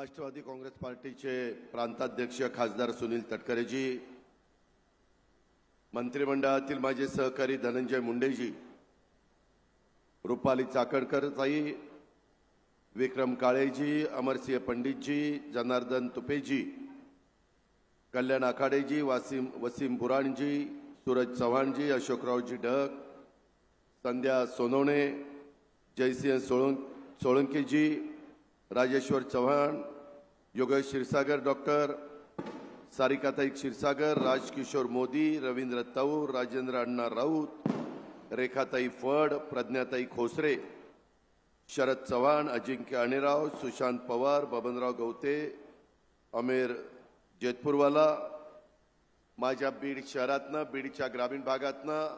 राष्ट्रवादी काँग्रेस पार्टीचे प्रांताध्यक्ष खासदार सुनील तटकरेजी, मंत्रिमंडळातील माझे सहकारी धनंजय मुंडेजी, रुपाली चाकणकर ताई, विक्रम काळेजी, अमरसिंह पंडितजी, जनार्दन तुपेजी, कल्याण आखाडेजी, वसीम बुराणजी, सूरज चव्हाणजी, अशोकरावजी ढग, संध्या सोनवणे, जयसिंह सोळंकीजी, राजेश्वर चव्हाण, योगेश क्षीरसागर डॉक्टर, सारिकाताई क्षीरसागर, राजकिशोर मोदी, रवींद्र तौर, राजेंद्र अण्णा राऊत, रेखाताई फड, प्रज्ञाताई खोसरे, शरद चव्हाण, अजिंक्य अणेराव, सुशांत पवार, बबनराव गवते, अमेर जेतपूरवाला, माझ्या बीड शहरातनं, बीडच्या ग्रामीण भागातनं,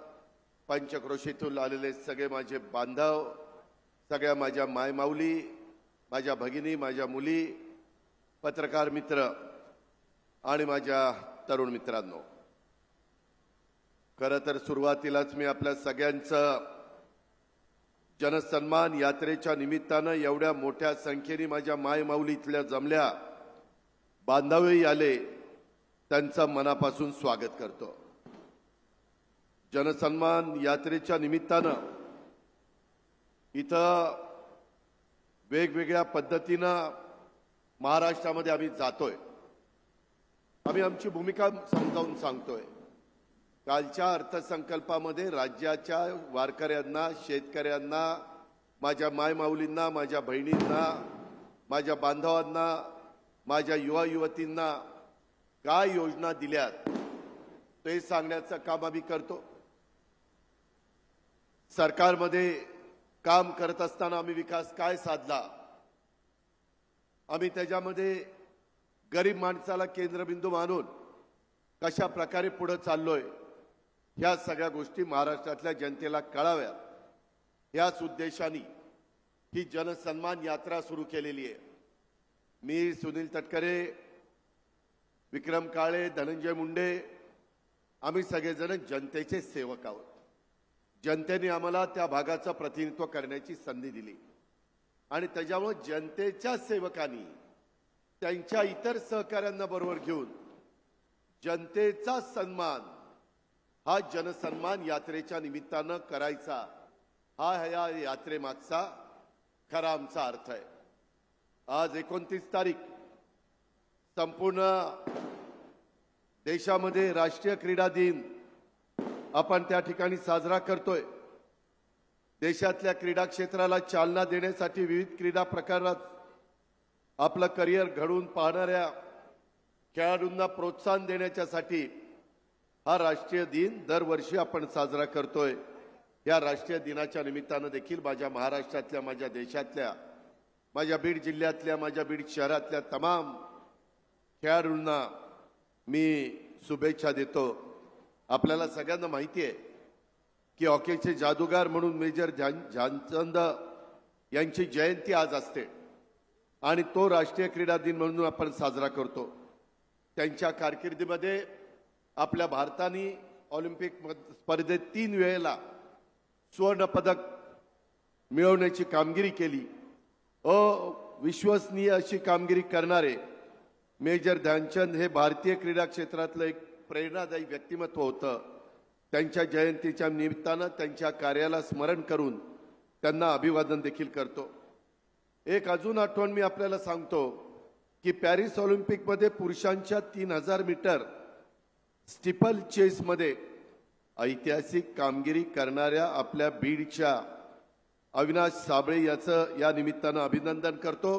पंचक्रोशीतून आलेले सगळे माझे बांधव, सगळ्या माझ्या मायमाऊली, माझ्या भगिनी, माझ्या मुली, पत्रकार मित्र आणि माझ्या तरुण मित्रांनो, खरं तर सुरुवातीलाच मी आपल्या सगळ्यांचं जनसन्मान यात्रेच्या निमित्तानं एवढ्या मोठ्या संख्येने माझ्या मायमाऊलीतल्या जमल्या बांधवही आले, त्यांचं मनापासून स्वागत करतो। जनसन्मान यात्रेच्या निमित्तानं इथं वेगवेगळ्या पद्धतीनं महाराष्ट्रामध्ये आम्ही जातोय, आम्ही आमची भूमिका समजावून सांगतोय। कालच्या अर्थसंकल्पामध्ये राज्याच्या वारकऱ्यांना, शेतकऱ्यांना, माझ्या मायमाऊलींना, माझ्या बहिणींना, माझ्या बांधवांना, माझ्या युवा युवतींना काय योजना दिल्यात ते सांगण्याचं काम आम्ही करतो। सरकारमध्ये काम करत असताना आम्ही विकास काय साधला, आम्ही त्याच्यामध्ये गरीब माणसाला केंद्रबिंदू मानून कशा प्रकारे पुढे चाललोय, ह्या सगळ्या गोष्टी महाराष्ट्रातल्या जनतेला कळाव्यात, याच उद्देशाने ही जनसन्मान यात्रा सुरू केलेली आहे। मी, सुनील तटकरे, विक्रम काळे, धनंजय मुंडे, आम्ही सगळेजण जनतेचे सेवक आहोत। जनतेने आम्हाला त्या भागाचं प्रतिनिधित्व करण्याची संधी दिली आणि त्याच्यामुळे जनतेच्या सेवकांनी त्यांच्या इतर सहकाऱ्यांना बरोबर घेऊन जनतेचा सन्मान हा जनसन्मान यात्रेच्या निमित्तानं करायचा, हा या यात्रेमागचा खरा आमचा अर्थ आहे। आज 29 तारीख संपूर्ण देशामध्ये राष्ट्रीय क्रीडा दिन आपण त्या ठिकाणी साजरा करतोय। देशातल्या क्रीडा क्षेत्राला चालना देण्यासाठी विविध क्रीडा प्रकारात आपलं करिअर घडवून पाहणाऱ्या खेळाडूंना प्रोत्साहन देण्यासाठी हा राष्ट्रीय दिन दरवर्षी आपण साजरा करतोय। या राष्ट्रीय दिनाच्या निमित्तानं देखील माझ्या महाराष्ट्रातल्या, माझ्या देशातल्या, माझ्या बीड जिल्ह्यातल्या, माझ्या बीड शहरातल्या तमाम खेळाडूंना मी शुभेच्छा देतो। आपल्याला सगळ्यांना माहिती आहे की हॉकीचे जादूगार म्हणून मेजर ध्यानचंद यांची जयंती आज असते आणि तो राष्ट्रीय क्रीडा दिन म्हणून आपण साजरा करतो। त्यांच्या कारकिर्दीमध्ये आपल्या भारताने ऑलिम्पिक स्पर्धेत 3 वेळेला सुवर्ण पदक मिळवण्याची कामगिरी केली। अविश्वसनीय अशी कामगिरी करणारे मेजर ध्यानचंद हे भारतीय क्रीडा क्षेत्रातलं एक प्रेरणादायी व्यक्तिमत्व होतं। त्यांच्या जयंतीच्या निमित्तानं त्यांच्या कार्याला स्मरण करून त्यांना अभिवादन देखील करतो। एक अजून आठवण मी आपल्याला सांगतो की पॅरिस ऑलिम्पिकमध्ये पुरुषांच्या 3000 मीटर स्टीपल चेसमध्ये ऐतिहासिक कामगिरी करणाऱ्या आपल्या बीडच्या अविनाश साबळे याचं या निमित्तानं अभिनंदन करतो।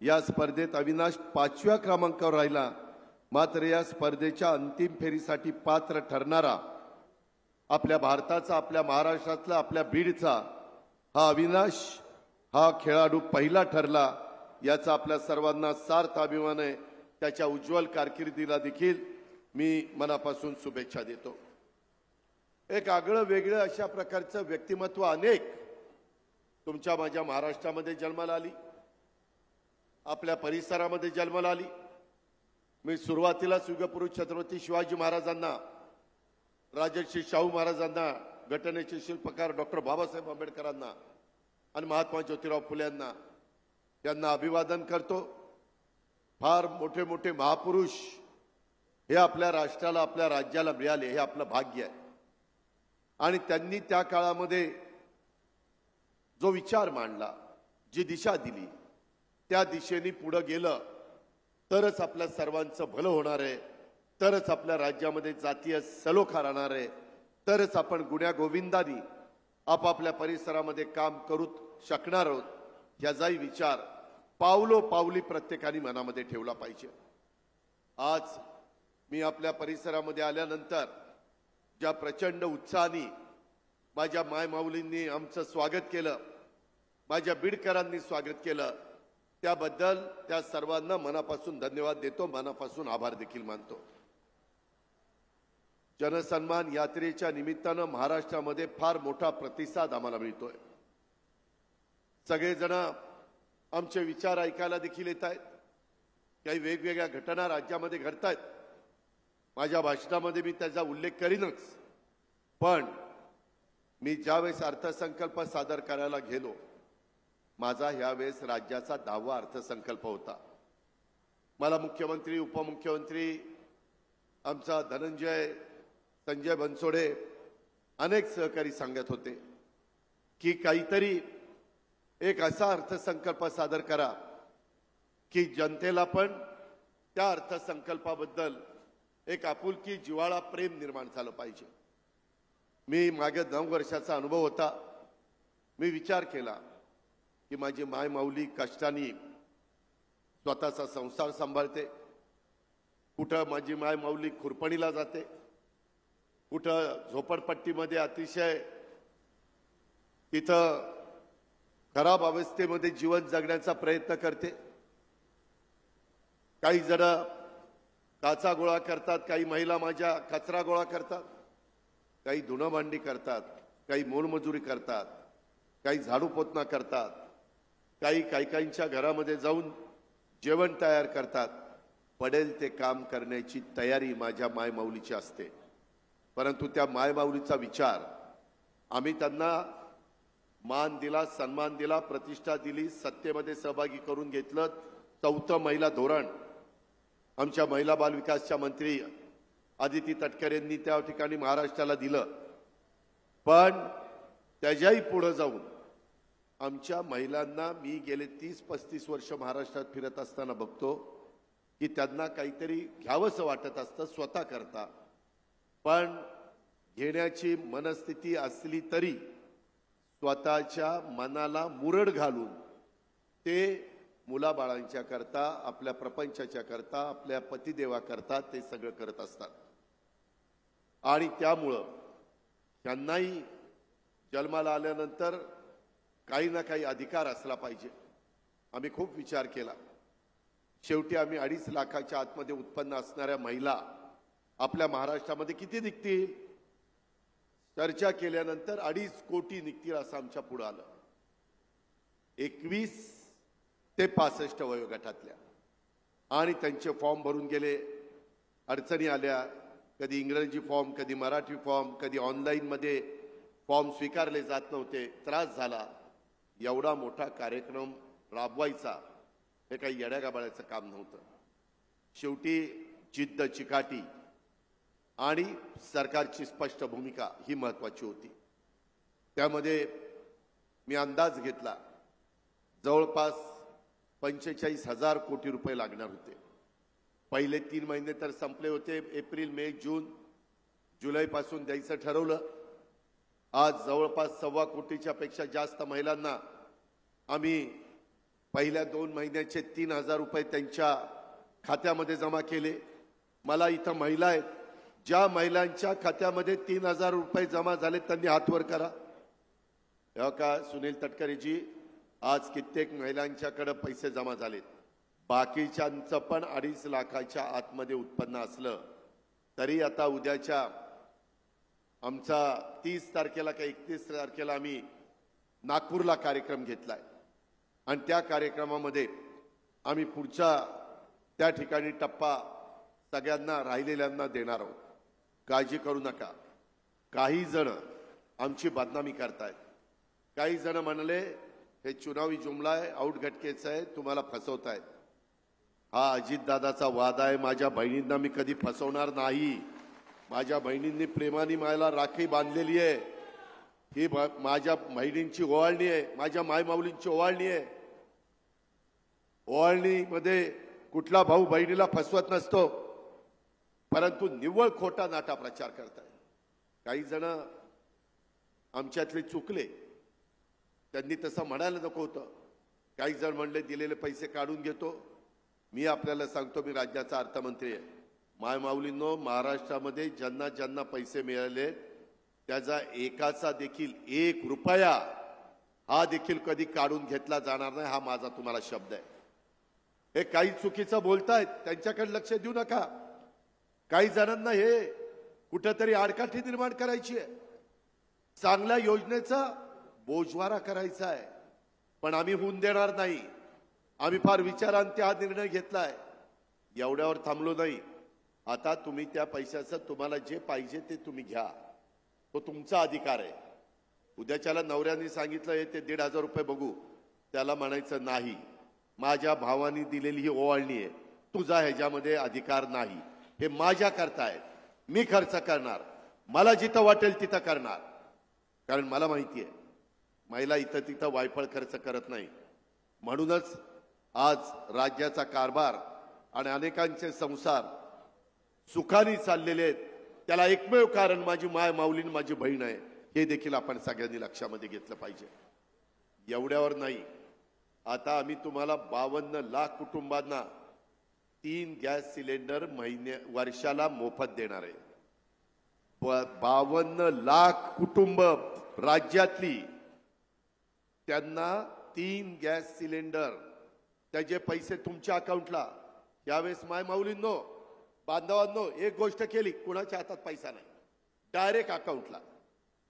या स्पर्धेत अविनाश 5व्या क्रमांकावर राहिला, मात्र या स्पर्धेच्या अंतिम फेरीसाठी पात्र ठरणारा आपल्या भारताचा, आपल्या महाराष्ट्रातला, आपल्या बीडचा हा अविनाश हा खेळाडू पहिला ठरला। याचा आपल्या सर्वांना सार्थ अभिमान आहे। त्याच्या उज्ज्वल कारकिर्दीला देखील मी मनापासून शुभेच्छा देतो। एक आगळं वेगळं अशा प्रकारचं व्यक्तिमत्व अनेक तुमच्या माझ्या महाराष्ट्रामध्ये जन्माला आली, आपल्या परिसरामध्ये जन्माला आली। मी सुरुवातीला युगपुरुष छत्रपती शिवाजी महाराजांना, राजर्षी शाहू महाराजांना, घटनेचे शिल्पकार डॉक्टर बाबासाहेब आंबेडकरांना आणि महात्मा ज्योतिराव फुले यांना अभिवादन करतो। फार मोठे मोठे महापुरुष हे आपल्या राष्ट्राला आपल्या राज्याला मिळाले, हे आपलं भाग्य आहे. आणि त्यांनी त्या काळामध्ये जो विचार मांडला, जी दिशा दिली, त्या दिशेने पुढे गेलं तरच आपल्या सर्वांचं भलं होणार आहे, तरच आपल्या राज्यामध्ये जातीय सलोखा राहणार आहे, तरच आपण गुण्यागोविंदानी आपापल्या परिसरामध्ये काम करू शकणार आहोत. याचाही विचार पावलोपावली प्रत्येकाने मनामध्ये ठेवला पाहिजे. आज मी आपल्या परिसरामध्ये आल्यानंतर ज्या प्रचंड उत्साहाने माझ्या मायमाऊलींनी आमचं स्वागत केलं, माझ्या बीडकरांनी स्वागत केलं, त्याबद्दल त्या सर्वांना मनापासून धन्यवाद देतो, मनापासून आभार देखील मानतो. जनसन्मान यात्रेच्या निमित्तानं महाराष्ट्रामध्ये फार मोठा प्रतिसाद आम्हाला मिळतोय. सगळेजण आमचे विचार ऐकायला देखील येत आहेत. काही वेगवेगळ्या घटना राज्यामध्ये घडतायत. माझ्या भाषणामध्ये मी त्याचा उल्लेख करीनच, पण मी ज्यावेळेस अर्थसंकल्प सादर करायला गेलो, माझा ह्यावेळेस राज्याचा 10वा अर्थसंकल्प होता. मला मुख्यमंत्री, उपमुख्यमंत्री, आमचा धनंजय, संजय बनसोडे, अनेक सहकारी सांगत होते की काहीतरी एक असा अर्थसंकल्प सादर करा की जनतेला पण त्या अर्थसंकल्पाबद्दल एक आपुलकी, जिव्हाळा, प्रेम निर्माण झालं पाहिजे. मी मागे 9 वर्षाचा अनुभव होता. मी विचार केला की माझी मायमाऊली कष्टाने स्वतःचा संसार सांभाळते, कुठं माझी मायमाऊली खुरपणीला जाते, कुठं झोपडपट्टीमध्ये अतिशय तिथं खराब अवस्थेमध्ये जीवन जगण्याचा प्रयत्न करते. काही जण काचा गोळा करतात, काही महिला माझ्या कचरा गोळा करतात, काही धुणं भांडी करतात, काही मोलमजुरी करतात, काही झाडू पोतना करतात, काहींच्या घरामध्ये जाऊन जेवण तयार करतात. पडेल ते काम करण्याची तयारी माझ्या मायमाऊलीची असते. परंतु त्या मायमाऊलीचा विचार आम्ही त्यांना मान दिला, सन्मान दिला, प्रतिष्ठा दिली, सत्तेमध्ये सहभागी करून घेतलं. 4थं महिला धोरण आमच्या महिला बाल विकासच्या मंत्री आदिती तटकरे यांनी त्या ठिकाणी महाराष्ट्राला दिलं. पण त्याच्याही पुढे जाऊन आमच्या महिलांना मी गेले 30-35 वर्ष महाराष्ट्रात फिरत असताना बघतो की त्यांना काहीतरी घ्यावंसं वाटत असतं स्वतः करता, पण घेण्याची मनस्थिती असली तरी स्वतःच्या मनाला मुरड घालून ते मुलाबाळांच्या करता, आपल्या प्रपंचाच्या करता, आपल्या पतिदेवाकरता ते सगळं करत असतात. आणि त्यामुळं त्यांनाही जन्माला आल्यानंतर काही ना काही अधिकार असला पाहिजे. आम्ही खूप विचार केला. शेवटी आम्ही 2.5 लाखाच्या आतमध्ये उत्पन्न असणाऱ्या महिला आपल्या महाराष्ट्रामध्ये किती निघतील? चर्चा केल्यानंतर 2.5 कोटी निघतील असं आमच्या पुढे आलं. 21 ते 65 वयोगटातल्या. आणि त्यांचे फॉर्म भरून गेले. अडचणी आल्या. कधी इंग्रजी फॉर्म, कधी मराठी फॉर्म, कधी ऑनलाईनमध्ये फॉर्म स्वीकारले जात नव्हते. त्रास झाला. एवढा मोठा कार्यक्रम राबवायचा हे काही येड्यागाबाळ्याचं काम नव्हतं. शेवटी जिद्द, चिकाटी आणि सरकारची स्पष्ट भूमिका ही महत्त्वाची होती. त्यामध्ये मी अंदाज घेतला जवळपास 45,000 कोटी रुपये लागणार होते. पहिले 3 महिने तर संपले होते. एप्रिल, मे, जून, जुलैपासून द्यायचं ठरवलं. आज जवळपास 1.25 कोटीच्या पेक्षा जास्त महिलांना आम्ही पहिल्या 2 महिन्याचे 3,000 रुपये त्यांच्या खात्यामध्ये जमा केले. मला इथं महिला आहेत, ज्या महिलांच्या खात्यामध्ये 3,000 रुपये जमा झाले त्यांनी हात वर करा. तेव्हा का सुनील तटकरेजी, आज कित्येक महिलांच्याकडे पैसे जमा झालेत. बाकीच्यांचं पण 2.5 लाखाच्या आतमध्ये उत्पन्न असलं तरी आता उद्याच्या आमचा 30 तारखेला का 31 तारखेला आम्ही नागपूरला कार्यक्रम घेतलाय आणि त्या कार्यक्रमामध्ये आम्ही पुढच्या त्या ठिकाणी टप्पा सगळ्यांना राहिलेल्यांना देणार आहोत. काळजी करू नका. काही जण आमची बदनामी करतायत. काही जण म्हणले हे चुनावी जुमला आहे, आउटघटकेचं आहे, तुम्हाला फसवतायत. हा अजितदादाचा वादा आहे. माझ्या बहिणींना मी कधी फसवणार नाही. माझ्या बहिणींनी प्रेमाने मला राखी बांधलेली आहे. ही माझ्या बहिणींची ओवाळणी आहे, माझ्या मायमाऊलींची ओवाळणी आहे. ओवाळणीमध्ये कुठला भाऊ बहिणीला फसवत नसतो, परंतु निव्वळ खोटा नाटा प्रचार करताय. काही जण आमच्यातले चुकले, त्यांनी तसं म्हणायला नको होतं. काही जण म्हणले दिलेले पैसे काढून घेतो. मी आपल्याला सांगतो, मी राज्याचा अर्थमंत्री आहे. मायमाऊलींनो, महाराष्ट्रामध्ये ज्यांना ज्यांना पैसे मिळाले त्याचा एकाचा देखील 1 रुपया हा देखील कधी काढून घेतला जाणार नाही. हा माझा तुम्हाला शब्द आहे. हे काही चुकीचं बोलतायत, त्यांच्याकडे लक्ष देऊ नका. काही जणांना हे कुठेतरी आडकाठी निर्माण करायची आहे, चांगल्या योजनेचा बोजवारा करायचा आहे. पण आम्ही होऊन देणार नाही. आम्ही फार विचारांती हा निर्णय घेतलाय. एवढ्यावर थांबलो नाही. आता तुम्ही त्या पैशाचं तुम्हाला जे पाहिजे ते तुम्ही घ्या, तो तुमचा अधिकार आहे. उद्याच्याला नवऱ्याने सांगितलं हे ते 1,500 रुपये बघू, त्याला म्हणायचं नाही, माझ्या भावानी दिलेली ही ओवाळणी आहे, तुझा ह्याच्यामध्ये अधिकार नाही. हे माझ्या करता आहे, मी खर्च करणार, मला जिथं वाटेल तिथं करणार. कारण मला माहिती आहे महिला इथं तिथं वायफळ खर्च करत नाही. म्हणूनच आज राज्याचा कारभार आणि अनेकांचे संसार सुखाने चाललेले आहेत. त्याला एकमेव कारण माझी माय माऊलीन माझी बहीण आहे. हे देखील आपण सगळ्यांनी लक्षामध्ये घेतलं पाहिजे. एवढ्यावर नाही, आता आम्ही तुम्हाला 52 लाख कुटुंबांना 3 गॅस सिलेंडर वर्षाला मोफत देणार आहे. 52 लाख कुटुंब राज्यातली, त्यांना 3 गॅस सिलेंडर, त्याचे पैसे तुमच्या अकाउंटला. यावेळेस माय माऊलींनो, बांधवांनो, एक गोष्ट केली, कुणाच्या हातात पैसा नाही, डायरेक्ट अकाउंटला.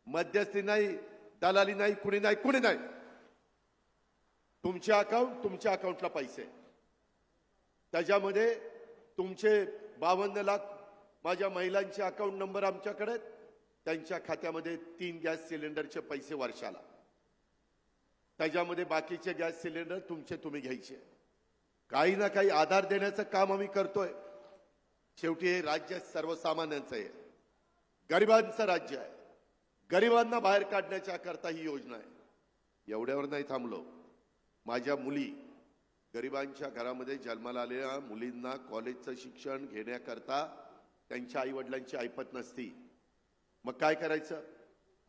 मध्यस्थी नाही, दलाली नाही, कुणी नाही. तुमच्या अकाउंटला पैसे. त्याच्यामध्ये तुमचे 52 लाख माझ्या महिलांचे अकाउंट नंबर आमच्याकडे, त्यांच्या खात्यामध्ये 3 गॅस सिलेंडरचे पैसे वर्षाला. त्याच्यामध्ये बाकीचे गॅस सिलेंडर तुमचे तुम्ही घ्यायचे. काही ना काही आधार देण्याचं काम आम्ही करतोय. शेवटी हे राज्य सर्वसामान्यांचं आहे, गरिबांचं राज्य आहे. गरिबांना बाहेर काढण्याच्या करता ही योजना आहे. एवढ्यावर नाही थांबलो. माझ्या मुली, गरिबांच्या घरामध्ये जन्माला आलेल्या मुलींना कॉलेजचं शिक्षण घेण्याकरता त्यांच्या आईवडिलांची ऐपत नसती. मग काय करायचं?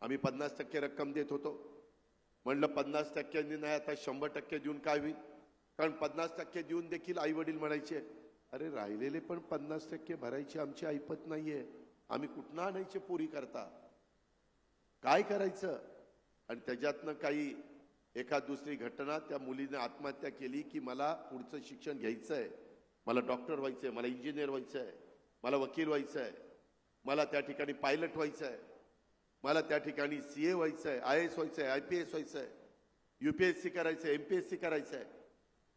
आम्ही 50% रक्कम देत होतो. म्हणलं 50% नाही, आता 100% देऊन काय होईल? कारण 50% देऊन देखील आई वडील म्हणायचे, अरे राहिलेले पण 50% भरायची आमची ऐपत नाहीये, आम्ही कुठनं आणायचे पोरी करता? काय करायचं? आणि त्याच्यातनं काही एखाद दुसरी घटना, त्या मुलीने आत्महत्या केली की मला पुढचं शिक्षण घ्यायचंय, मला डॉक्टर व्हायचंय, मला इंजिनियर व्हायचंय, मला वकील व्हायचंय, मला त्या ठिकाणी पायलट व्हायचंय, मला त्या ठिकाणी CA व्हायचंय, IAS व्हायचंय, IPS व्हायचंय, UPSC करायचंय, MPSC करायचंय.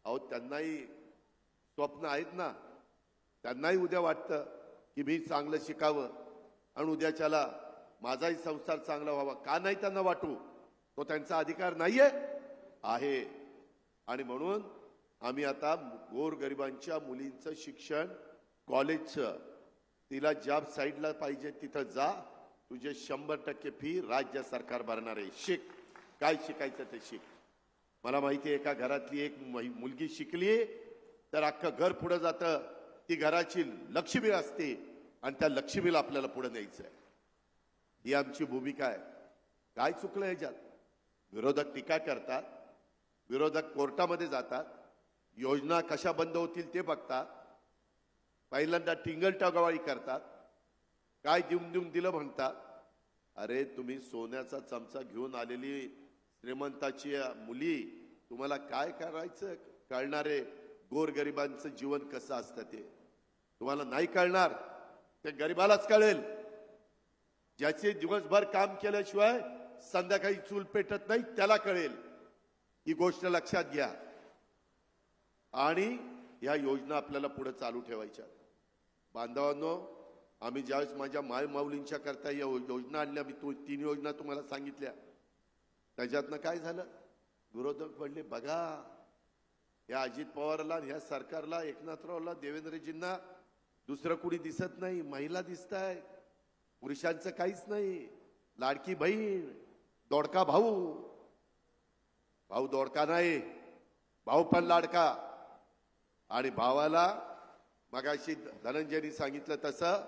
अहो, त्यांनाही स्वप्न आहेत ना. त्यांनाही उद्या वाटतं की मी चांगलं शिकावं आणि उद्याच्याला माझाही संसार चांगला व्हावा. का नाही त्यांना वाटू? तो त्यांचा अधिकार नाहीये? आहे. आणि म्हणून आम्ही आता गोरगरिबांच्या मुलींचं शिक्षण, कॉलेजचं, तिला ज्या साईडला पाहिजे तिथं जा, तुझे 100% फी राज्य सरकार भरणार आहे. शिक, काय शिकायचं ते शिक. मला माहिती आहे, एका घरातली एक मुलगी शिकली तर अख्खं घर पुढे जातं. ती घराची लक्ष्मी असते आणि त्या लक्ष्मीला आपल्याला पुढे न्यायचं आहे. ही आमची भूमिका आहे. काय चुकलं ह्याच्यात? विरोधक टीका करतात, विरोधक कोर्टामध्ये जातात, योजना कशा बंद होतील ते बघतात, पहिल्यांदा टिंगलटवाळी करतात, काय देऊन दिलं म्हणतात. अरे तुम्ही सोन्याचा चमचा घेऊन आलेली श्रीमंताची मुली, तुम्हाला काय करायचं कळणारे गोरगरिबांचं जीवन कसं असतं ते तुम्हाला नाही कळणार. ते गरिबालाच कळेल, ज्याचे दिवसभर काम केल्याशिवाय संध्याकाळी चूल पेटत नाही, त्याला कळेल. ही गोष्ट लक्षात घ्या. आणि ह्या योजना आपल्याला पुढे चालू ठेवायच्या. बांधवांनो, आम्ही ज्यावेळेस माझ्या माय माऊलींच्या करता या योजना आणल्या, मी 3 योजना तुम्हाला सांगितल्या, त्याच्यातनं काय झालं? विरोधक म्हणले, बघा या अजित पवारला ह्या सरकारला एकनाथरावला देवेंद्रजींना दुसरं कुणी दिसत नाही. महिला दिसत आहे, पुरुषांचं काहीच नाही. लाडकी बहीण, दोडका भाऊ, भाऊ दोडका नाही, भाऊ पण लाडका. आणि भावाला मगाशी धनंजयनी सांगितलं तसं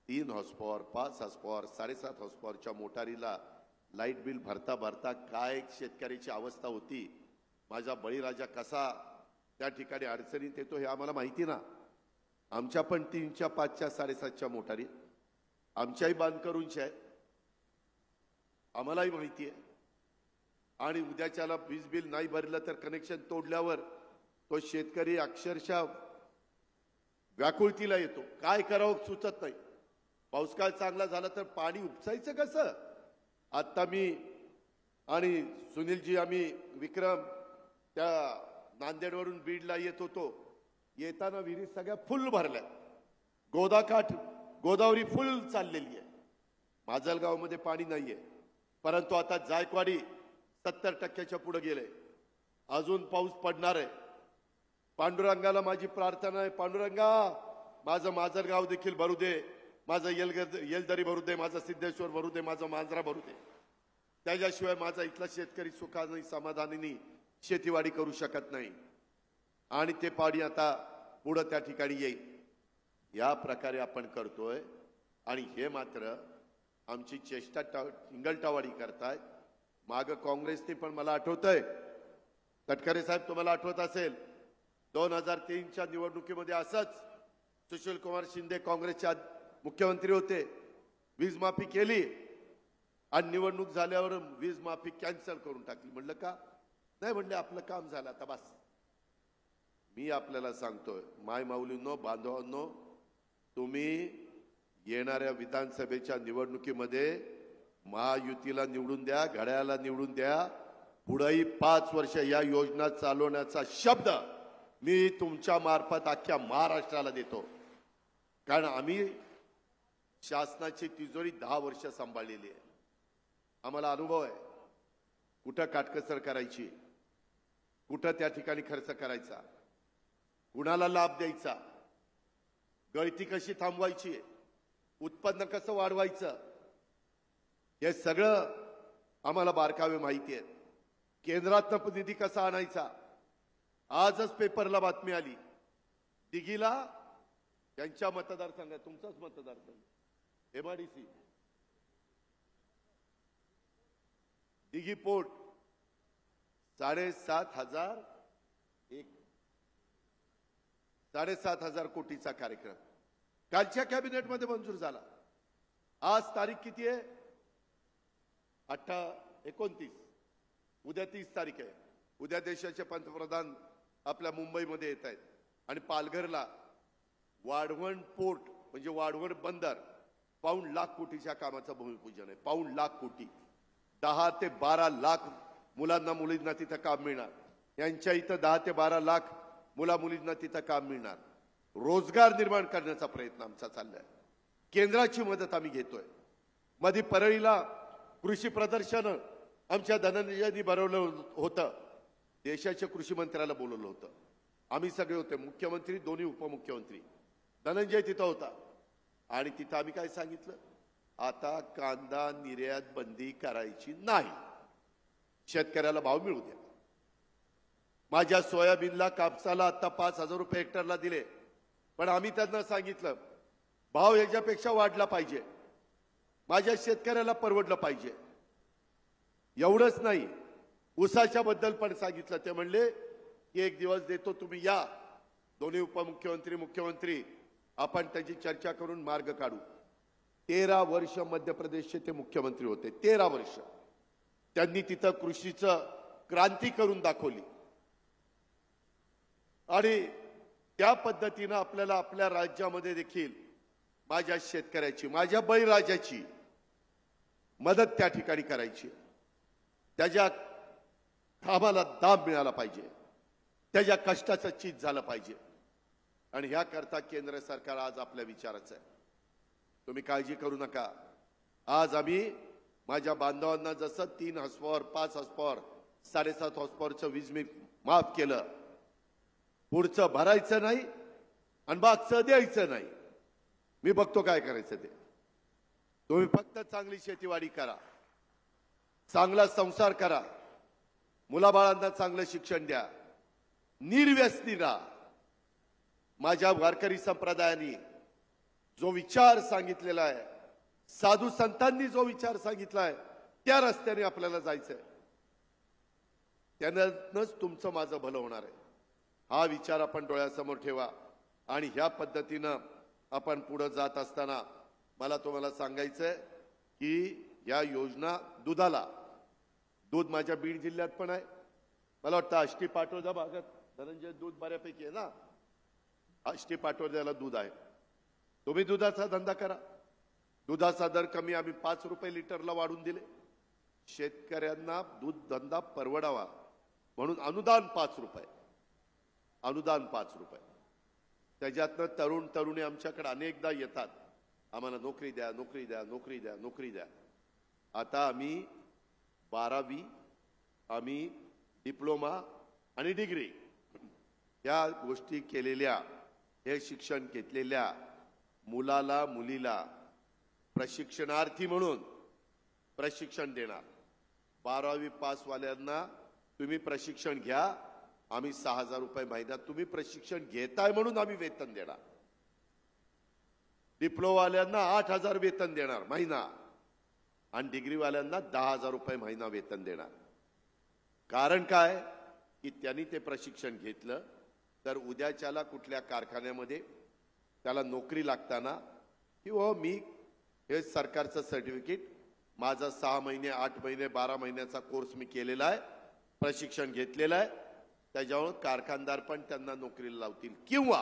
3 हॉर्सपॉवर 5 हॉर्सपॉवर 7.5 हॉर्सपॉवरच्या मोटारीला लाईट बिल भरता भरता काय शेतकऱ्याची अवस्था होती. माझा बळीराजा कसा त्या ठिकाणी अडचणीत येतो हे आम्हाला माहिती ना. आमच्या पण 3च्या 5च्या 7.5च्या मोटारी आमच्याही बांधकरूंच्या आहे, आम्हालाही माहिती आहे. आणि उद्याच्याला वीज बिल नाही भरलं तर कनेक्शन तोडल्यावर तो शेतकरी अक्षरशः व्याकुळतीला येतो. काय करावं सुचत नाही. पाऊसकाळ चांगला झाला तर पाणी उपसायचं कसं. आता मी आणि सुनीलजी आम्ही विक्रम त्या नांदेडवरून बीडला येत होतो. येताना विहिरी सगळ्या फुल भरल्या, गोदाकाठ गोदावरी फुल चाललेली आहे. माजलगावमध्ये पाणी नाहीये, परंतु आता जायकवाडी 70% पुढे गेले. अजून पाऊस पडणार आहे. पांडुरंगाला माझी प्रार्थना आहे, पांडुरंगा माझं माजलगाव देखील भरू दे, माझं येलदरी भरू दे, माझं सिद्धेश्वर भरू दे, माझं मांजरा भरू दे. त्याच्याशिवाय माझा इथला शेतकरी सुखाने समाधानाने शेतीवाडी करू शकत नाही. आणि ते पाणी आता पुढं त्या ठिकाणी येईल. या प्रकारे आपण करतोय. आणि हे मात्र आमची चेष्टा टिंगलटावाडी करतायत. माग काँग्रेसने पण मला आठवतंय, तटकरे साहेब तुम्हाला आठवत असेल 2003च्या निवडणुकीमध्ये असंच सुशील कुमार शिंदे काँग्रेसचे मुख्यमंत्री होते. वीज माफी केली आणि निवडणूक झाल्यावर वीज माफी कॅन्सल करून टाकली. म्हणलं का नाही, म्हणले आपलं काम झालं आता बस. मी आपल्याला सांगतोय माय माऊलींनो, बांधवांनो, तुम्ही येणाऱ्या विधानसभेच्या निवडणुकीमध्ये महायुतीला निवडून द्या, घड्याळाला निवडून द्या. पुढेही 5 वर्ष या योजना चालवण्याचा शब्द मी तुमच्या मार्फत अख्ख्या महाराष्ट्राला देतो. कारण आम्ही शासनाची तिजोरी 10 वर्ष सांभाळलेली आहे. आम्हाला अनुभव आहे कुठं काटकसर करायची, कुठं त्या ठिकाणी खर्च करायचा, कुणाला लाभ द्यायचा, गळती कशी थांबवायची, उत्पन्न कसं वाढवायचं, हे सगळं आम्हाला बारकावे माहिती आहेत. केंद्रातनं निधी कसा आणायचा. आजच पेपरला बातमी आली, दिघीला त्यांच्या मतदारसंघात, तुमचाच मतदारसंघ MIDC दिघी पोर्ट 7,500 कोटीचा कार्यक्रम कालच्या कॅबिनेटमध्ये मंजूर झाला. आज तारीख किती आहे? 29. उद्या 30 तारीख आहे. उद्या देशाचे पंतप्रधान आपल्या मुंबईमध्ये येत आहेत आणि पालघरला वाढवण पोर्ट म्हणजे वाढवण बंदर 1.25 लाख कोटीच्या कामाचं भूमिपूजन आहे. 1.25 लाख कोटी. 10 ते 12 लाख मुलांना मुलींना तिथं काम मिळणार. यांच्या इथं 10 ते 12 लाख मुला मुलींना तिथं काम मिळणार. रोजगार निर्माण करण्याचा प्रयत्न आमचा चाललाय. केंद्राची मदत आम्ही घेतोय. मध्ये परळीला कृषी प्रदर्शन आमच्या धनंजयनी भरवलं होतं. देशाच्या कृषी मंत्र्याला बोलवलं होतं. आम्ही सगळे होते, मुख्यमंत्री, दोन्ही उपमुख्यमंत्री. धनंजय तिथं होता. आणि तिथं आम्ही काय सांगितलं, आता कांदा निर्यात बंदी करायची नाही, शेतकऱ्याला भाव मिळू द्या. माझ्या सोयाबीनला, कापसाला आता 5,000 रुपये हेक्टरला दिले, पण आम्ही त्यांना सांगितलं भाव याच्यापेक्षा वाढला पाहिजे, माझ्या शेतकऱ्याला परवडलं पाहिजे. एवढंच नाही, ऊसाच्या बद्दल पण सांगितलं. ते म्हणले की 1 दिवस देतो, तुम्ही या, दोन्ही उपमुख्यमंत्री, मुख्यमंत्री, आपण त्याची चर्चा करून मार्ग काढू. 13 वर्ष मध्य प्रदेशचे ते मुख्यमंत्री होते. 13 वर्ष त्यांनी तिथं कृषीचं क्रांती करून दाखवली. आणि त्या पद्धतीनं आपल्याला आपल्या राज्यामध्ये देखील माझ्या शेतकऱ्याची, माझ्या बळीराजाची मदत त्या ठिकाणी करायची. त्याच्या कामाला दाब मिळाला पाहिजे, त्याच्या कष्टाचं चीज झालं पाहिजे. आणि ह्याकरता केंद्र सरकार आज आपल्या विचाराचं आहे. तुम्ही काळजी करू नका. आज आम्ही माझ्या बांधवांना जसं 3 हॉर्सपॉवर 5 हॉर्सपॉवर 7.5 हॉर्सपॉवरचं वीज मी माफ केलं, पुढचं भरायचं नाही आणि मागचं द्यायचं नाही. मी बघतो काय करायचं ते. तुम्ही फक्त चांगली शेतीवाडी करा, चांगला संसार करा, मुलाबाळांना चांगलं शिक्षण द्या, निर्व्यसनी राहा. माझ्या वारकरी संप्रदायाने जो विचार सांगितलेला आहे, साधू संतांनी जो विचार सांगितला आहे, त्या रस्त्याने आपल्याला जायचंय. त्यानंच तुमचं माझं भलं होणार आहे. हा विचार आपण डोळ्यासमोर ठेवा आणि ह्या पद्धतीनं आपण पुढे जात असताना मला तुम्हाला सांगायचंय की या योजना दुधाला, दूध माझ्या बीड जिल्ह्यात पण आहे. मला वाटतं आष्टी पाटोदा भागात धनंजय दूध बऱ्यापैकी आहे ना. आष्टी पाटोद्याला दूध आहे. तुम्ही दुधाचा धंदा करा. दुधाचा दर कमी आम्ही 5 रुपये लिटरला वाढून दिले. शेतकऱ्यांना दूध धंदा परवडावा म्हणून अनुदान 5 रुपये, अनुदान 5 रुपये. त्याच्यातनं तरुण तरुणी आमच्याकडे अनेकदा येतात, आम्हाला नोकरी द्या, नोकरी द्या, नोकरी द्या, नोकरी द्या. आता आम्ही 12वी, आम्ही डिप्लोमा आणि डिग्री या गोष्टी केलेल्या, हे शिक्षण घेतलेल्या मुलाला मुलीला प्रशिक्षणार्थी म्हणून प्रशिक्षण देणार. 12वी पास वाल्यांना तुम्ही प्रशिक्षण घ्या, आम्ही 6,000 रुपये महिन्यात, तुम्ही प्रशिक्षण घेताय म्हणून आम्ही वेतन देणार. डिप्लोमावाल्यांना 8,000 वेतन देणार महिना आणि डिग्रीवाल्यांना 10,000 रुपये महिना वेतन देणार. कारण काय की त्यांनी ते प्रशिक्षण घेतलं तर उद्याच्याला कुठल्या कारखान्यामध्ये त्याला नोकरी लागताना की हो मी हे सरकारचं सर्टिफिकेट, माझा 6 महिने 8 महिने 12 महिन्याचा कोर्स मी केलेला आहे, प्रशिक्षण घेतलेलं आहे, त्याच्यामुळे कारखानदार पण त्यांना नोकरीला लावतील. किंवा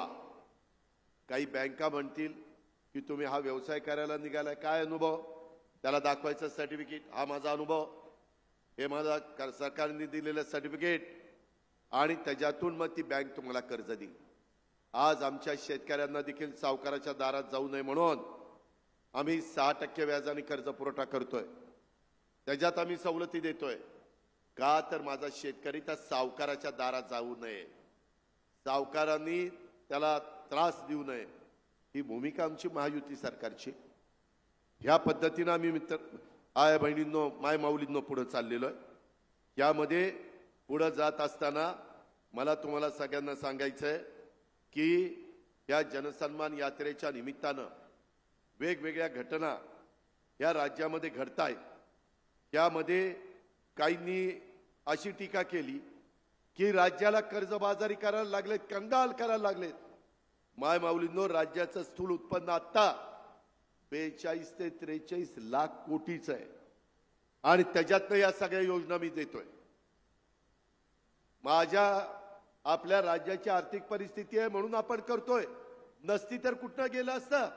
काही बँका म्हणतील की तुम्ही हा व्यवसाय करायला निघालाय, काय अनुभव, त्याला दाखवायचं सर्टिफिकेट, हा माझा अनुभव, हे माझा सरकारने दिलेलं सर्टिफिकेट, आणि त्याच्यातून मग ती बँक तुम्हाला कर्ज देईल. आज आमच्या शेतकऱ्यांना देखील सावकाराच्या दारात जाऊ नये म्हणून आम्ही 6% व्याजाने कर्ज पुरवठा करतोय. त्याच्यात आम्ही सवलती देतोय. का तर माझा शेतकरी त्या सावकाराच्या दारात जाऊ नये, सावकारांनी त्याला त्रास देऊ नये, ही भूमिका आमची महायुती सरकारची. ह्या पद्धतीनं आम्ही मित्र आय बहिणींनो, माय माऊलींनो पुढे चाललेलो आहे. यामध्ये पुढे जात असताना मला तुम्हाला सगळ्यांना सांगायचंय की या जनसन्मान यात्रेच्या निमित्तानं वेगवेगळ्या घटना या राज्यामध्ये घडतायत. त्यामध्ये काहींनी अशी टीका केली की राज्याला कर्जबाजारी करायला लागलेत, कंगाल करायला लागलेत. माय माऊलींनो, राज्याचं स्थूल उत्पन्न आता 42 ते 43 लाख कोटीचं आहे आणि त्याच्यातनं या सगळ्या योजना मी देतोय. आपल्या राज्याची आर्थिक परिस्थिती आहे म्हणून आपण करतोय, नसती तर कुठं गेलं असतं.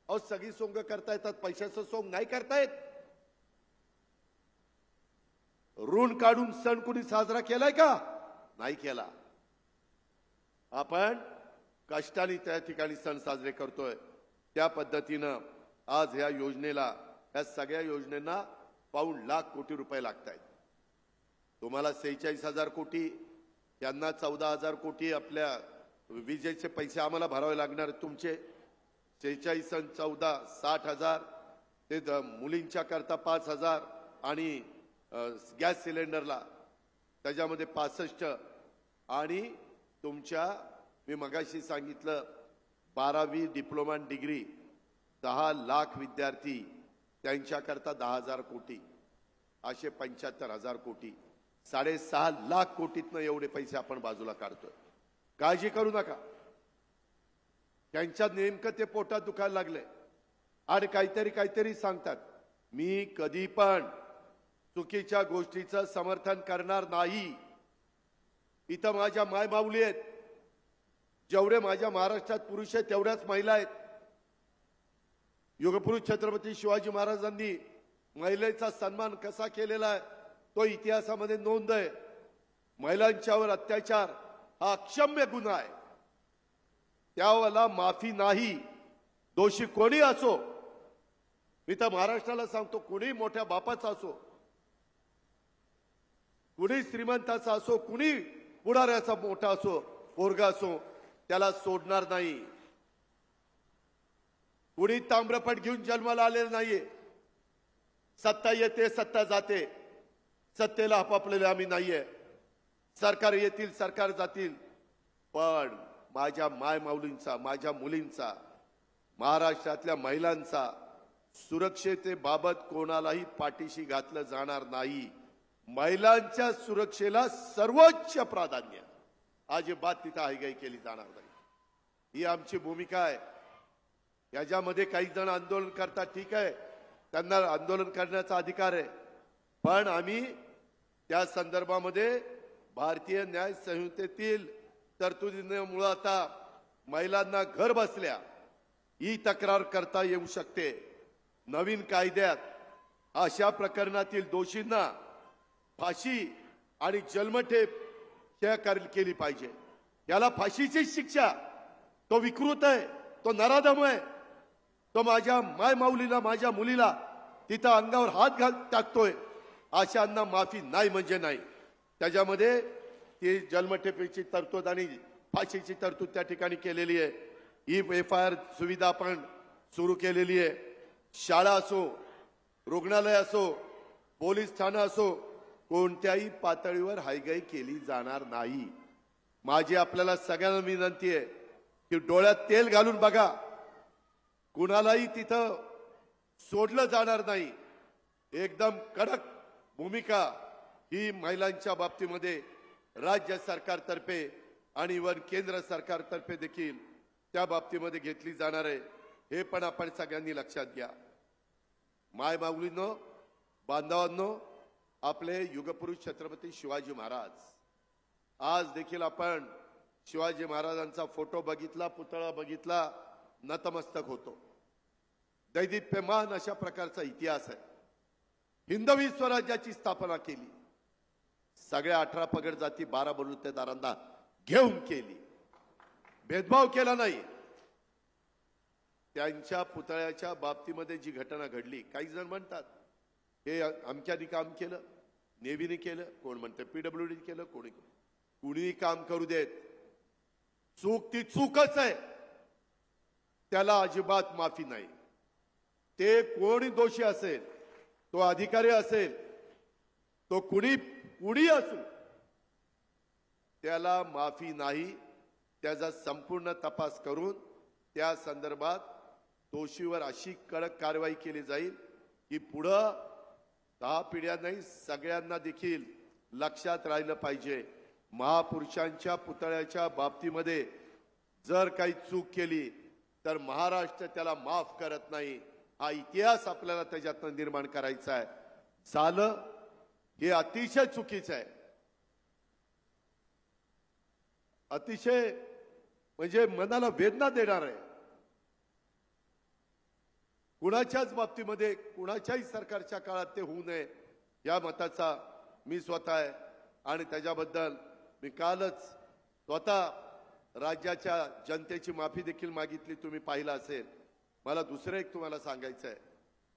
अहो सगळी सोंग करता येतात, पैशाचं सोंग नाही करता येत. ऋण काढून सण कुणी साजरा केलाय का? नाही केला. आपण कष्टाने त्या ठिकाणी सण साजरे करतोय. त्या पद्धतीनं आज ह्या योजनेला, ह्या सगळ्या योजनेंना पाऊण लाख कोटी रुपये लागत आहेत. तुम्हाला 46,000 कोटी, त्यांना 14,000 कोटी आपल्या विजेचे पैसे आम्हाला भरावे लागणार. तुमचे 46 आणि 14 60,000, ते मुलींच्या करता 5,000 आणि गॅस सिलेंडरला त्याच्यामध्ये 65, आणि तुमच्या मी मगाशी सांगितलं 12वी डिप्लोमा डिग्री 10 लाख विद्यार्थी, त्यांच्याकरता 10,000 कोटी, असे 75,000 कोटी, 6.5 लाख कोटीतनं एवढे पैसे आपण बाजूला काढतोय. काळजी करू नका. त्यांच्या नेमकं ते पोटात दुखायला लागले आणि काहीतरी सांगतात. मी कधी पण चुकीच्या गोष्टीचं समर्थन करणार नाही. इथं माझ्या मायमाऊली आहेत. जेवढे माझ्या महाराष्ट्रात पुरुष आहेत तेवढ्याच महिला आहेत. युगपुरुष छत्रपती शिवाजी महाराजांनी महिलेचा सन्मान कसा केलेला आहे तो इतिहासामध्ये नोंद आहे. महिलांच्यावर अत्याचार हा अक्षम्य गुन्हा आहे. त्यावेळेला माफी नाही. दोषी कोणी असो, मी तर महाराष्ट्राला सांगतो, कुणी मोठ्या बापाचा असो, कुणी श्रीमंताचा असो, कुणी पुढाऱ्याचा मोठा असो, पोरगा असो त्याला सोडणार नाही. कुणी ताम्रपट घेऊन जन्माला आलेलं नाहीये. सत्ता येते सत्ता जाते, सत्तेला आपापलेले आम्ही नाहीये. सरकार येतील सरकार जातील, पण माझ्या माय माऊलींचा, माझ्या मुलींचा, महाराष्ट्रातल्या महिलांचा सुरक्षेबाबत कोणालाही पाठीशी घातलं जाणार नाही. महिलांच्या सुरक्षेला सर्वोच्च प्राधान्य, अजिबात तिथं हायगाई केली जाणार नाही. ही आमची भूमिका आहे. याच्यामध्ये काही जण आंदोलन करतात, ठीक आहे, त्यांना आंदोलन करण्याचा अधिकार आहे, पण आम्ही त्या संदर्भामध्ये भारतीय न्याय संहितेतील तरतुदीमुळे आता महिलांना घर बसल्या ही तक्रार करता येऊ शकते. नवीन कायद्यात अशा प्रकरणातील दोषींना फाशी आणि जन्मठेप केली पाहिजे. याला फाशीची शिक्षा. तो विकृत आहे, तो नराधम आहे, तो माझ्या माय माऊलीला, माझ्या मुलीला तिथं अंगावर हात टाकतोय. अशांना माफी नाही म्हणजे नाही. त्याच्यामध्ये ती जन्मठेपेची तरतूद आणि फाशीची तरतूद त्या ठिकाणी केलेली आहे. FIR सुविधा पण सुरू केलेली आहे. शाळा असो, रुग्णालय असो, पोलीस ठाणं असो, कोणत्याही पातळीवर हायगाई केली जाणार नाही. माझी आपल्याला सगळ्यांना विनंती आहे की डोळ्यात तेल घालून बघा. कुणालाही तिथं सोडलं जाणार नाही. एकदम कडक भूमिका ही महिलांच्या बाबतीमध्ये राज्य सरकारतर्फे आणि वर केंद्र सरकारतर्फे देखील त्या बाबतीमध्ये घेतली जाणार आहे. हे पण आपण सगळ्यांनी लक्षात घ्या. माय माऊलींनो, बांधवांनो, आपले युगपुरुष छत्रपती शिवाजी महाराज, आज देखील आपण शिवाजी महाराजांचा फोटो बघितला, पुतळा बघितला, नतमस्तक होतो. दैदिप्यमान अशा प्रकारचा इतिहास आहे. हिंदवी स्वराज्याची स्थापना केली. सगळ्या 18 पगड जाती 12 बलुतेदारांना घेऊन केली. भेदभाव केला नाही. त्यांच्या पुतळ्याच्या बाबतीमध्ये जी घटना घडली, काही जण म्हणतात हे अमक्यानी काम केलं, नेव्हीने केलं, कोण म्हणते PWD केलं, कुणीही काम करू देत. चूक ती चूकच आहे, त्याला अजिबात माफी नाही. ते कोणी दोषी असेल, तो अधिकारी असेल, तो कुणी असो, त्याला माफी नाही. त्याचा संपूर्ण तपास करून त्या संदर्भात दोषीवर अशी कडक कारवाई केली जाईल की पुढं 10 पिढ्या नाही, सगळ्यांना देखील लक्षात राहिलं पाहिजे. महापुरुषांच्या पुतळ्याच्या बाबतीमध्ये जर काही चूक केली तर महाराष्ट्र त्याला माफ करत नाही. हा इतिहास आपल्याला त्याच्यातून निर्माण करायचा आहे. झालं हे अतिशय चुकीचं आहे. अतिशय म्हणजे मनाला वेदना देणार आहे. कुणाच्याच बाबतीमध्ये, कुणाच्याही सरकारच्या काळात ते होऊ नये या मताचा मी स्वतः आहे. आणि त्याच्याबद्दल मी कालच स्वतः राज्याच्या जनतेची माफी देखील मागितली, तुम्ही पाहिलं असेल. मला दुसरं एक तुम्हाला सांगायचं आहे.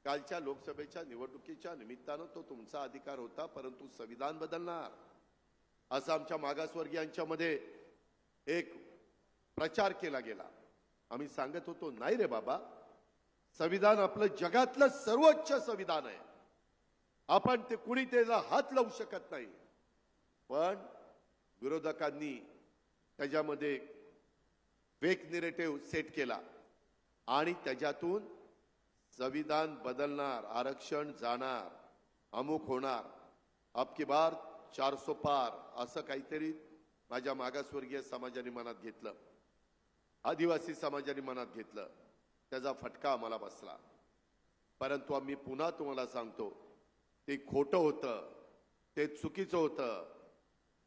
कालच्या लोकसभेच्या निवडणुकीच्या निमित्तानं तो तुमचा अधिकार होता, परंतु संविधान बदलणार असं आमच्या मागासवर्गीयांच्या मध्ये एक प्रचार केला गेला. आम्ही सांगत होतो, नाही रे बाबा, संविधान आपलं जगातलं सर्वोच्च संविधान आहे. आपण ते कुणी त्याला हात लावू शकत नाही. पण विरोधकांनी त्याच्यामध्ये फेक नरेटिव्ह सेट केला आणि त्याच्यातून संविधान बदलणार, आरक्षण जाणार, अमुक होणार, अब की बार 400 पार असं काहीतरी माझ्या मागासवर्गीय समाजाने मनात घेतलं, आदिवासी समाजाने मनात घेतलं. त्याचा फटका आम्हाला बसला. परंतु आम्ही पुन्हा तुम्हाला सांगतो, ते खोटं होतं, ते चुकीचं होतं.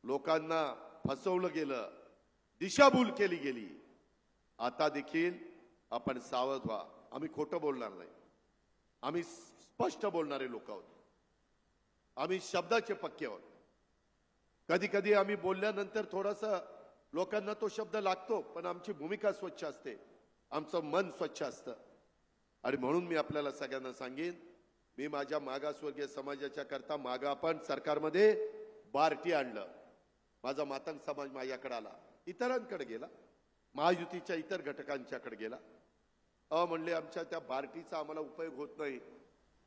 लोकांना फसवलं गेलं, दिशाभूल केली गेली. आता देखील आपण सावध व्हा. आम्ही खोटं बोलणार नाही. आम्ही स्पष्ट बोलणारे लोक आहोत. आम्ही शब्दाचे पक्के आहोत. कधी कधी आम्ही बोलल्यानंतर थोडासा लोकांना तो शब्द लागतो, पण आमची भूमिका स्वच्छ असते, आमचं मन स्वच्छ असतं. आणि म्हणून मी आपल्याला सगळ्यांना सांगेन, मी माझ्या मागासवर्गीय समाजाच्या करता मागा पण सरकारमध्ये बार्टी आणलं. माझा मातंग समाज माझ्याकडे आला. इतरांकडे गेला, महायुतीच्या इतर घटकांच्याकडे गेला. म्हणले आमच्या त्या बार्टीचा आम्हाला उपयोग होत नाही,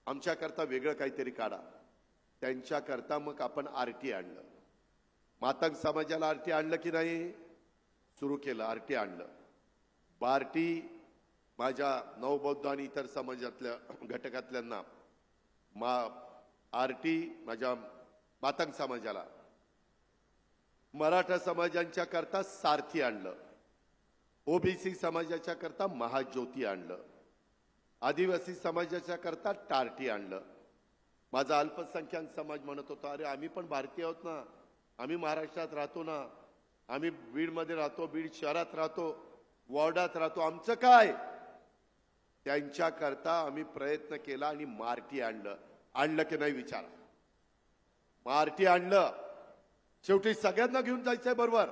आमच्याकरता वेगळं काहीतरी काढा. त्यांच्याकरता मग आपण आरटी आणलं. मातंग समाजाला आरटी आणलं की नाही? सुरू केलं, आरटी आणलं. बार्टी माझ्या नवबौद्ध आणि इतर समाजातल्या घटकातल्यांना आरटी माझ्या मातंग समाजाला, मराठा समाजांच्या करता सारथी आणलं, ओबीसी समाजाच्या करता महाज्योती आणलं, आदिवासी समाजाच्या करता टार्टी आणलं. माझा अल्पसंख्याक समाज म्हणत होता, अरे आम्ही पण भारतीय आहोत ना, आम्ही महाराष्ट्रात राहतो ना, आम्ही बीडमध्ये राहतो, बीड शहरात राहतो, वॉर्डात राहतो, आमचं काय? त्यांच्याकरता आम्ही प्रयत्न केला आणि मार्टी आणलं. आणलं की नाही विचारा. मार्टी आणलं. शेवटी सगळ्यांना घेऊन जायचंय बरोबर,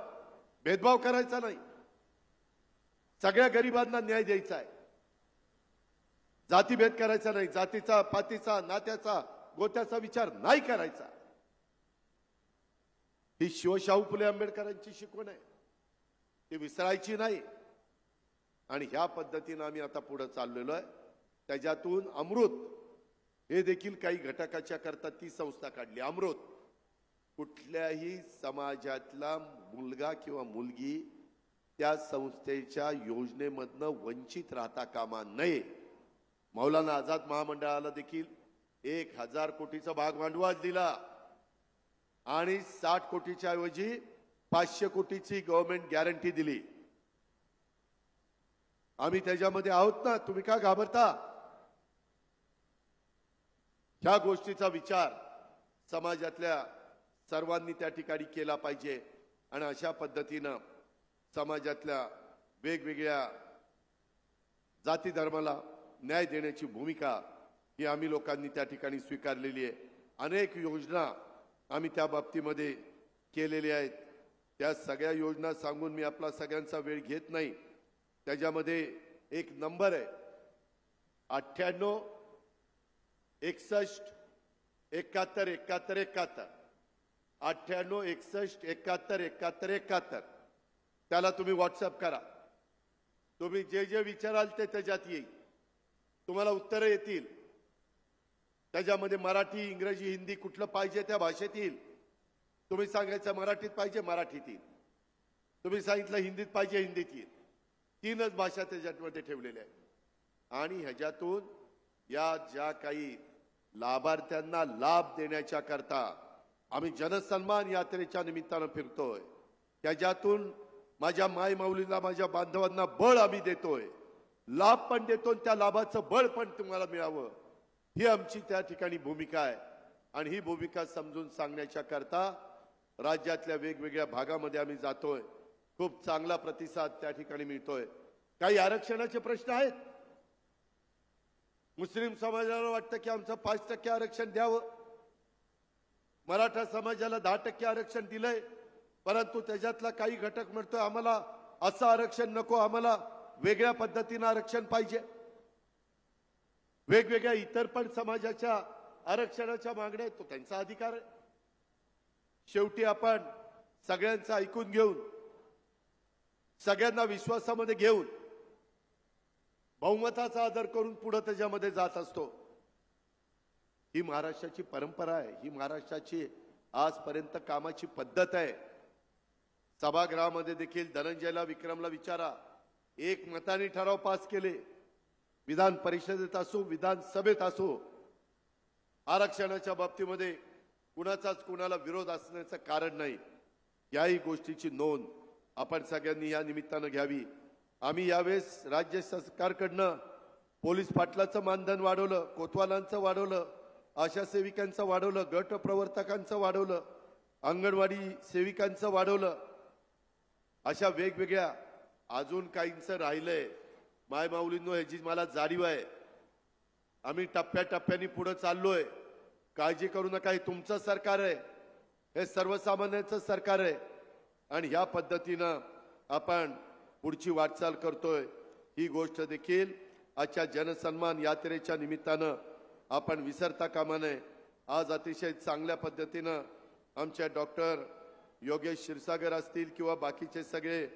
भेदभाव करायचा नाही, सगळ्या गरिबांना न्याय द्यायचा आहे, जातीभेद करायचा नाही, जातीचा पातीचा नात्याचा गोत्याचा विचार नाही करायचा. ही शिवशाहू फुले आंबेडकरांची शिकवण आहे, ती विसरायची नाही. आणि ह्या पद्धतीने आम्ही आता पुढे चाललेलो आहे. त्याच्यातून अमृत हे देखील काही घटकाच्या करता ती संस्था काढली. अमृत कुठल्याही समाजातला मुलगा किंवा मुलगी त्या संस्थेच्या योजनेमधनं वंचित राहता कामा नये. मौलाना आझाद महामंडळाला देखील 1000 कोटीचा भाग भांडवल दिला आणि 60 कोटीच्या ऐवजी 500 कोटीची गव्हर्नमेंट गॅरंटी दिली. आम्ही त्याच्यामध्ये आहोत ना, तुम्ही का घाबरता? ह्या गोष्टीचा विचार समाजातल्या सर्वांनी त्या ठिकाणी केला पाहिजे. आणि अशा पद्धतीनं समाजातल्या वेगवेगळ्या जाती धर्माला न्याय देण्याची भूमिका ही आम्ही लोकांनी त्या ठिकाणी स्वीकारलेली आहे. अनेक योजना आम्ही त्या बाबतीमध्ये केलेल्या आहेत. त्या सगळ्या योजना सांगून मी आपला सगळ्यांचा वेळ घेत नाही. त्याच्यामध्ये एक नंबर आहे 98 61 71 71 71, 98 61 71 71 71. त्याला तुम्ही व्हॉट्सअप करा. तुम्ही जे जे विचाराल ते त्याच्यात येईल, तुम्हाला उत्तरं येतील. त्याच्यामध्ये मराठी, इंग्रजी, हिंदी कुठलं पाहिजे त्या भाषेत येईल. तुम्ही सांगायचं मराठीत पाहिजे, मराठीत येईल. तुम्ही सांगितलं हिंदीत पाहिजे, हिंदीत येईल. 3च भाषा त्याच्यामध्ये ठेवलेल्या आहेत. आणि ह्याच्यातून या ज्या काही लाभार्थ्यांना लाभ देण्याच्या करता आम्ही जनसन्मान यात्रेच्या निमित्तानं फिरतोय. त्याच्यातून माझ्या माय माऊलींना, माझ्या बांधवांना बळ आम्ही देतोय, लाभ पण देतो, त्या लाभाचं बळ पण तुम्हाला मिळावं ही आमची त्या ठिकाणी भूमिका आहे. आणि ही भूमिका समजून सांगण्याच्या करता राज्यातल्या वेगवेगळ्या भागामध्ये आम्ही जातोय. खूप चांगला प्रतिसाद त्या ठिकाणी मिळतोय. काही आरक्षणाचे प्रश्न आहेत. मुस्लिम समाजाला वाटतं की आमचं 5% आरक्षण द्यावं. मराठा समाजाला 10% आरक्षण दिलंय, परंतु त्याच्यातला काही घटक म्हणतोय आम्हाला असं आरक्षण नको, आम्हाला वेगळ्या पद्धतीनं आरक्षण पाहिजे. वेगवेगळ्या इतर पण समाजाच्या आरक्षणाच्या मागण्या आहेत, तो त्यांचा अधिकार आहे. शेवटी आपण सगळ्यांचं ऐकून घेऊन, सगळ्यांना विश्वासामध्ये घेऊन, बहुमताचा आदर करून पुढे त्याच्यामध्ये जात असतो. ही महाराष्ट्राची परंपरा आहे, ही महाराष्ट्राची आजपर्यंत कामाची पद्धत आहे. सभागृहामध्ये देखील धनंजयला, विक्रमला विचारा, एक मताने ठराव पास केले. विधान परिषदेत असो, विधानसभेत असो, आरक्षणाच्या बाबतीमध्ये कुणाचाच कुणाला विरोध असण्याचं कारण नाही. याही गोष्टीची नोंद आपण सगळ्यांनी या निमित्तानं घ्यावी. आम्ही यावेळेस राज्य सरकारकडनं पोलीस पाटलाचं मानधन वाढवलं, कोतवालांचं वाढवलं, आशा सेविकांचं वाढवलं, गट प्रवर्तकांचं वाढवलं, अंगणवाडी सेविकांचं वाढवलं. अशा वेगवेगळ्या अजून काहींचं राहिलंय. माय माऊलींनो, ह्याची मला जाणीव आहे. आम्ही टप्प्याटप्प्याने पुढे चाललोय. काळजी करू नका, हे तुमचं सरकार आहे, हे सर्वसामान्यांचं सरकार आहे. आणि ह्या पद्धतीनं आपण पुढची वाटचाल करतोय. ही गोष्ट देखील आजच्या जनसन्मान यात्रेच्या निमित्तानं आपण विसरता कामा नये. आज अतिशय चांगल्या पद्धतीनं आमच्या डॉक्टर योगेश क्षीरसागर असतील किंवा बाकीचे सगळे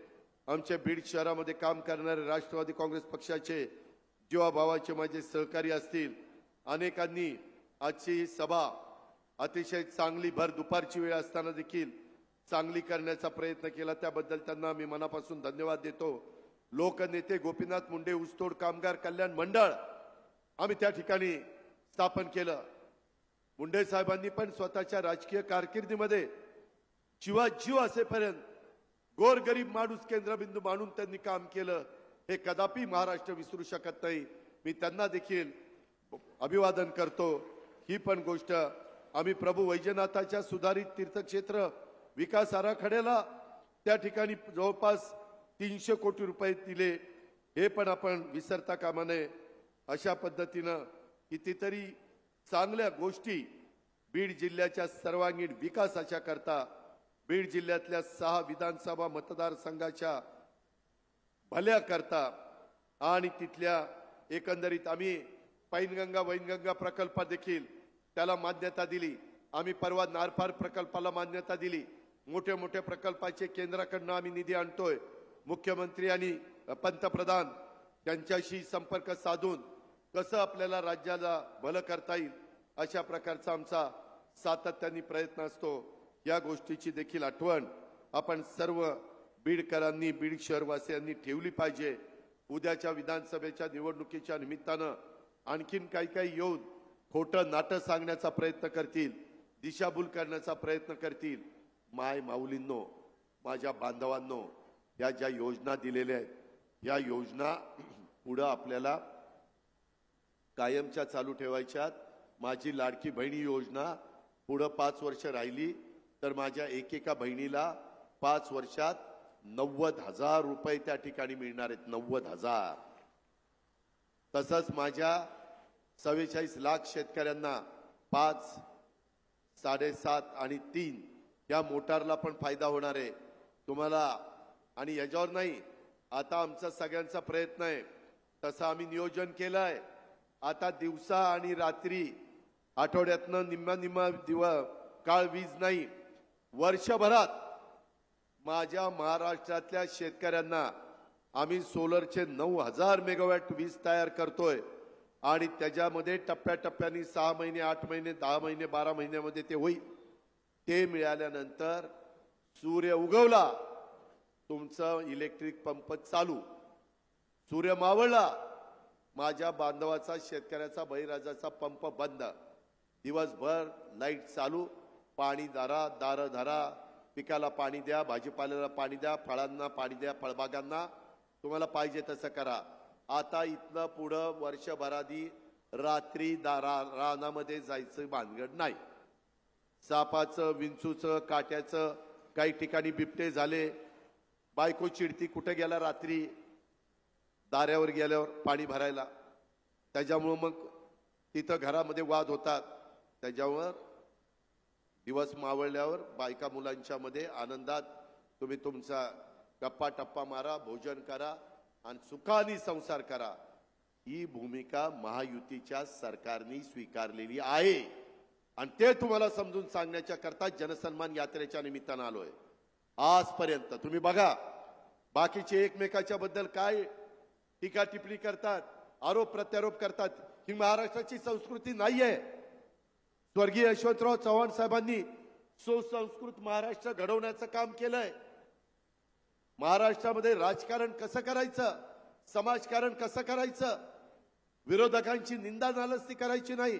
आमचे बीड शहरामध्ये काम करणारे राष्ट्रवादी काँग्रेस पक्षाचे जीवाभावाचे माझे सहकारी असतील, अनेकांनी आजची सभा अतिशय चांगली भर दुपारची वेळ असताना देखील चांगली करण्याचा प्रयत्न केला, त्याबद्दल त्यांना मी मनापासून धन्यवाद देतो। लोकनेते गोपीनाथ मुंडे ऊसतोड कामगार कल्याण मंडळ आम्ही त्या ठिकाणी स्थापन केलं। मुंडे साहेबांनी पण स्वतःच्या राजकीय कारकिर्दीमध्ये जीवाजीव असेपर्यंत गोरगरीब माणूस केंद्रबिंदू मानून त्यांनी काम केलं, हे कदापि महाराष्ट्र विसरू शकत नाही। मी त्यांना देखील अभिवादन करतो। ही पण गोष्ट आम्ही प्रभू वैजनाथाच्या सुधारित तीर्थक्षेत्र विकास आराखड्याला त्या ठिकाणी जवळपास 300 कोटी रुपये दिले, हे पण आपण विसरता कामा नये। अशा पद्धतीनं कितीतरी चांगल्या गोष्टी बीड जिल्ह्याच्या सर्वांगीण विकासाच्या करता, बीड जिल्ह्यातल्या 6 विधानसभा मतदारसंघाच्या भल्या करता आणि तिथल्या एकंदरीत आम्ही पैनगंगा वैनगंगा प्रकल्प देखील त्याला मान्यता दिली। आम्ही परवा नारपार प्रकल्पाला मान्यता दिली। मोठे मोठे प्रकल्पाचे केंद्राकडून आम्ही निधी आणतोय। मुख्यमंत्री आणि पंतप्रधान त्यांच्याशी संपर्क साधून कसं आपल्याला राज्याला भलं करता येईल अशा प्रकारचा आमचा सातत्याने प्रयत्न असतो। या गोष्टीची देखील आठवण आपण सर्व बीडकरांनी, बीड शहरवासियांनी ठेवली पाहिजे। उद्याच्या विधानसभेच्या निवडणुकीच्या निमित्तानं आणखीन काही येऊन खोटं नाटं सांगण्याचा प्रयत्न करतील, दिशाभूल करण्याचा प्रयत्न करतील। माय माऊलींनो, माझ्या बांधवांनो, या ज्या योजना दिलेल्या आहेत, या योजना पुढे आपल्याला कायमच्या चालू ठेवायच्यात। माझी लाडकी बहिणी योजना पुढे 5 वर्ष राहिली तर माझ्या एकेका बहिणीला 5 वर्षात 90,000 रुपये त्या ठिकाणी मिळणार आहेत। 90,000। तसंच माझ्या 44 लाख शेतकऱ्यांना 5, 7.5 आणि 3 या मोटारला पण फायदा होणार आहे तुम्हाला। आणि याच्यावर नाही, आता आमचा सगळ्यांचा प्रयत्न आहे, तसं आम्ही नियोजन केलंय। आता दिवसा आणि रात्री आठवड्यातनं निम्मा काळ वीज नाही, वर्षभरात माझ्या महाराष्ट्रातल्या शेतकऱ्यांना आम्ही सोलरचे 9,000 मेगावॅट वीज तयार करतोय आणि त्याच्यामध्ये टप्प्याटप्प्याने 6 महिने, 8 महिने, 10 महिने, 12 महिन्यामध्ये ते होईल। ते मिळाल्यानंतर सूर्य उगवला, तुमचं इलेक्ट्रिक पंप चालू, सूर्य मावळला, माझ्या बांधवाचा शेतकऱ्याचा बळीराजाचा पंप बंद, दिवसभर लाईट चालू, पाणी दार धरा, पिकाला पाणी द्या, भाजीपाल्याला पाणी द्या, फळांना पाणी द्या, फळबागांना तुम्हाला पाहिजे तसं करा। आता इथनं पुढं वर्षभरादी रात्री रानामध्ये जायचं भानगड नाही। सापाचं, विंचूचं, काट्याचं काही ठिकाणी बिबटे झाले, बायको चिडती, कुठे गेला रात्री, दाऱ्यावर गेल्यावर पाणी भरायला, त्याच्यामुळं मग तिथं घरामध्ये वाद होतात। त्याच्यावर दिवस मावळल्यावर बायका मुलांच्या मध्ये आनंदात तुम्ही तुमचा गप्पा टप्पा मारा, भोजन करा आणि सुखाने संसार करा। ही भूमिका महायुतीच्या सरकारने स्वीकारलेली आहे आणि ते तुम्हाला समजून सांगण्याच्या करता जनसन्मान यात्रेच्या निमित्तानं आलोय। आजपर्यंत तुम्ही बघा, बाकीचे एकमेकाच्या बद्दल काय टीका टिप्पणी करतात, आरोप प्रत्यारोप करतात, ही महाराष्ट्राची संस्कृती नाहीये। स्वर्गीय यशवंतराव चव्हाण साहेबांनी सुसंस्कृत महाराष्ट्र घडवण्याचं काम केलंय। महाराष्ट्रामध्ये राजकारण कसं करायचं, समाजकारण कसं करायचं, विरोधकांची निंदा नालस्ती करायची नाही।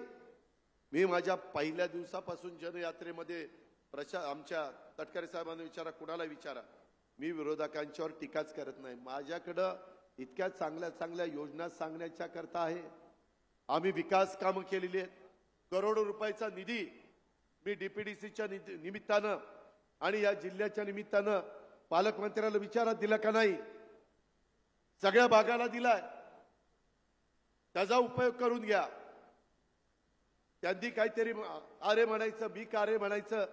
मी माझ्या पहिल्या दिवसापासून जनयात्रेमध्ये आमच्या तटकरे साहेबांना विचारा, कुणाला विचारा, मी विरोधकांच्यावर टीकाच करत नाही। माझ्याकडं इतक्या चांगल्या चांगल्या योजना सांगण्याच्या करता आहे। आम्ही विकास कामं केलेली आहेत, करोडो रुपयाचा निधी मी डीपीडीसीच्या निमित्तानं आणि या जिल्ह्याच्या निमित्तानं पालकमंत्र्याला विचारात दिला का नाही, सगळ्या भागाला दिलाय, त्याचा उपयोग करून घ्या। त्यांनी काहीतरी आरे म्हणायचं, बी कारे म्हणायचं,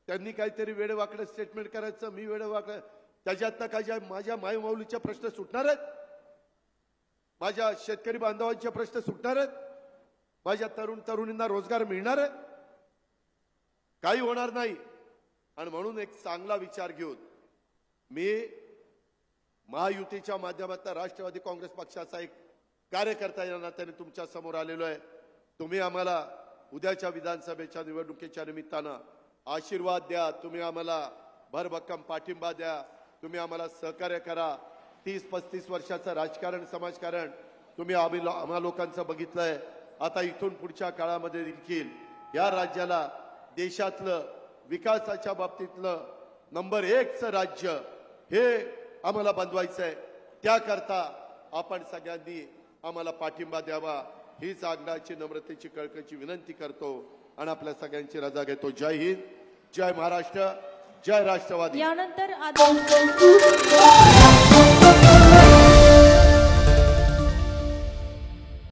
त्यांनी काहीतरी वेडवाकडं स्टेटमेंट करायचं, मी वेडवाकडं, त्याच्यातनं काय माझ्या मायमाऊलीचे प्रश्न सुटणार आहेत, माझ्या शेतकरी बांधवांचे प्रश्न सुटणार आहेत, माझ्या तरुण तरुणींना रोजगार मिळणार आहे, काही होणार नाही। आणि म्हणून एक चांगला विचार घेऊन मी महायुतीच्या माध्यमातून राष्ट्रवादी काँग्रेस पक्षाचा एक कार्यकर्ता या नात्याने तुमच्या समोर आलेलो आहे। तुम्ही आम्हाला उद्याच्या विधानसभेच्या निवडणुकीच्या निमित्तानं आशीर्वाद द्या, तुम्ही आम्हाला भरभक्कम पाठिंबा द्या, तुम्ही आम्हाला सहकार्य करा। 30-35 वर्षाचं राजकारण समाजकारण तुम्ही आम्हा लोकांचं बघितलंय। आता इथून पुढच्या काळामध्ये देखील या राज्याला देशातलं विकासाच्या बाबतीतलं नंबर 1चं राज्य हे आम्हाला बनवायचं आहे। त्याकरता आपण सगळ्यांनी आम्हाला पाठिंबा द्यावा हीच आग्रहाची नम्रतेची कळकळीची विनंती करतो आणि आपल्या सगळ्यांची रजा घेतो। जय हिंद, जय महाराष्ट्र, जय राष्ट्रवादी। यानंतर